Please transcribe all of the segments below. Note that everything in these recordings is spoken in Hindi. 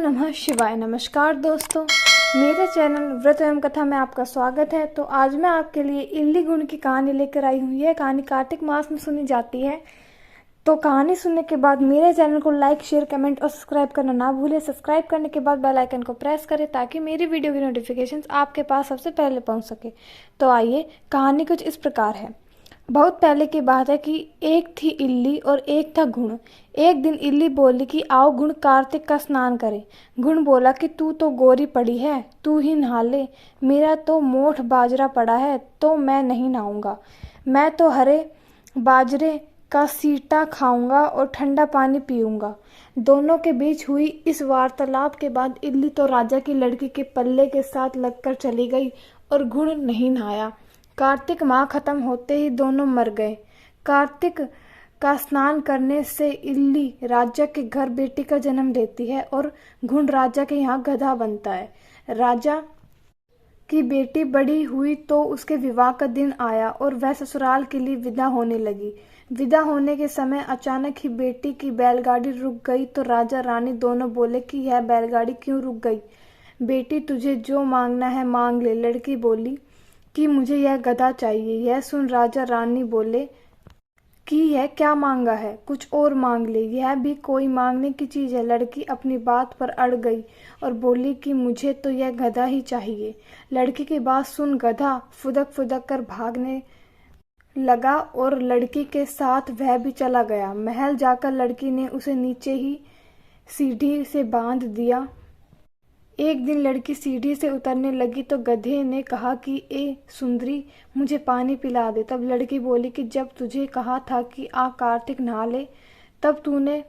नमः शिवाय। नमस्कार दोस्तों, मेरे चैनल व्रत एवं कथा में आपका स्वागत है। तो आज मैं आपके लिए इल्ली गुण की कहानी लेकर आई हूँ। यह कहानी कार्तिक मास में सुनी जाती है। तो कहानी सुनने के बाद मेरे चैनल को लाइक, शेयर, कमेंट और सब्सक्राइब करना ना भूलें। सब्सक्राइब करने के बाद बेल आइकन को प्रेस करें ताकि मेरी वीडियो की नोटिफिकेशंस आपके पास सबसे पहले पहुँच सके। तो आइए, कहानी कुछ इस प्रकार है। बहुत पहले की बात है कि एक थी इल्ली और एक था गुण। एक दिन इल्ली बोली कि आओ गुण, कार्तिक का स्नान करें। गुण बोला कि तू तो गोरी पड़ी है, तू ही नहा ले। मेरा तो मोठ बाजरा पड़ा है तो मैं नहीं नहाऊंगा। मैं तो हरे बाजरे का सीटा खाऊंगा और ठंडा पानी पीऊंगा। दोनों के बीच हुई इस वार्तालाप के बाद इल्ली तो राजा की लड़की के पल्ले के साथ लगकर चली गई और गुण नहीं नहाया। कार्तिक माह खत्म होते ही दोनों मर गए। कार्तिक का स्नान करने से इल्ली राजा के घर बेटी का जन्म लेती है और घुंड राजा के यहाँ गधा बनता है। राजा की बेटी बड़ी हुई तो उसके विवाह का दिन आया और वह ससुराल के लिए विदा होने लगी। विदा होने के समय अचानक ही बेटी की बैलगाड़ी रुक गई तो राजा रानी दोनों बोले कि यह बैलगाड़ी क्यों रुक गई। बेटी, तुझे जो मांगना है मांग ले। लड़की बोली कि मुझे यह गधा चाहिए। यह सुन राजा रानी बोले कि यह क्या मांगा है, कुछ और मांग ले, यह भी कोई मांगने की चीज है। लड़की अपनी बात पर अड़ गई और बोली कि मुझे तो यह गधा ही चाहिए। लड़की की बात सुन गधा फुदक फुदक कर भागने लगा और लड़की के साथ वह भी चला गया। महल जाकर लड़की ने उसे नीचे ही सीढ़ी से बांध दिया। एक दिन लड़की सीढ़ी से उतरने लगी तो गधे ने कहा कि ए सुंदरी, मुझे पानी पिला दे। तब लड़की बोली कि जब तुझे कहा था कि आ कार्तिक नहा ले तब तूने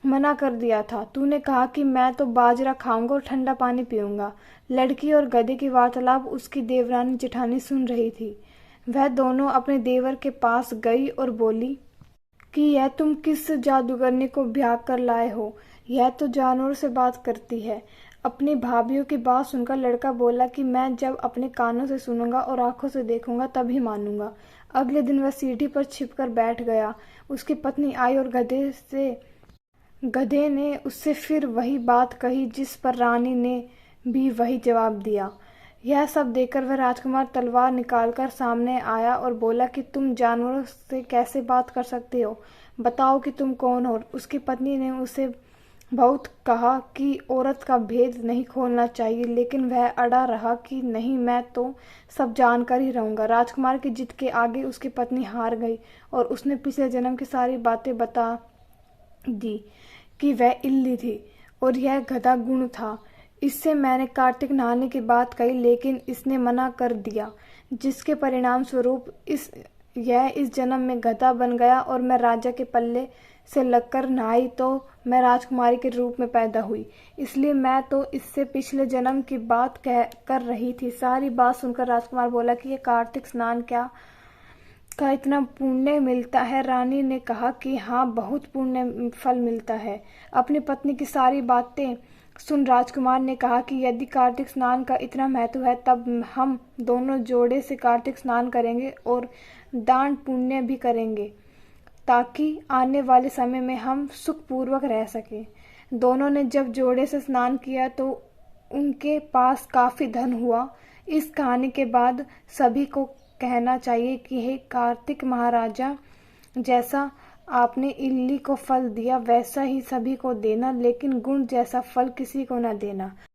मना कर दिया था। तूने कहा कि मैं तो बाजरा खाऊंगा और ठंडा पानी पीऊंगा। लड़की और गधे की वार्तालाप उसकी देवरानी जेठानी सुन रही थी। वह दोनों अपने देवर के पास गई और बोली कि यह तुम किस जादूगरनी को ब्याह कर लाए हो, यह तो जानवर से बात करती है। अपनी भाभीियों की बात सुनकर लड़का बोला कि मैं जब अपने कानों से सुनूंगा और आंखों से देखूंगा तभी मानूंगा। अगले दिन वह सीढ़ी पर छिपकर बैठ गया। उसकी पत्नी आई और गधे ने उससे फिर वही बात कही जिस पर रानी ने भी वही जवाब दिया। यह सब देखकर वह राजकुमार तलवार निकालकर सामने आया और बोला कि तुम जानवरों से कैसे बात कर सकते हो, बताओ कि तुम कौन हो। उसकी पत्नी ने उसे बहुत कहा कि औरत का भेद नहीं खोलना चाहिए, लेकिन वह अड़ा रहा कि नहीं, मैं तो सब जानकर ही रहूंगा। राजकुमार की जिद के आगे उसकी पत्नी हार गई और उसने पिछले जन्म की सारी बातें बता दी कि वह इल्ली थी और यह गधा गुण था। इससे मैंने कार्तिक नहाने की बात कही लेकिन इसने मना कर दिया, जिसके परिणाम स्वरूप यह इस जन्म में गधा बन गया और मैं राजा के पल्ले से लगकर नहाई तो मैं राजकुमारी के रूप में पैदा हुई। इसलिए मैं तो इससे पिछले जन्म की बात कर रही थी। सारी बात सुनकर राजकुमार बोला कि ये कार्तिक स्नान क्या का इतना पुण्य मिलता है। रानी ने कहा कि हाँ, बहुत पुण्य फल मिलता है। अपनी पत्नी की सारी बातें सुन राजकुमार ने कहा कि यदि कार्तिक स्नान का इतना महत्व है तब हम दोनों जोड़े से कार्तिक स्नान करेंगे और दान पुण्य भी करेंगे ताकि आने वाले समय में हम सुखपूर्वक रह सकें। दोनों ने जब जोड़े से स्नान किया तो उनके पास काफी धन हुआ। इस कहानी के बाद सभी को कहना चाहिए कि हे कार्तिक महाराजा, जैसा आपने इल्ली को फल दिया वैसा ही सभी को देना, लेकिन गुण जैसा फल किसी को न देना।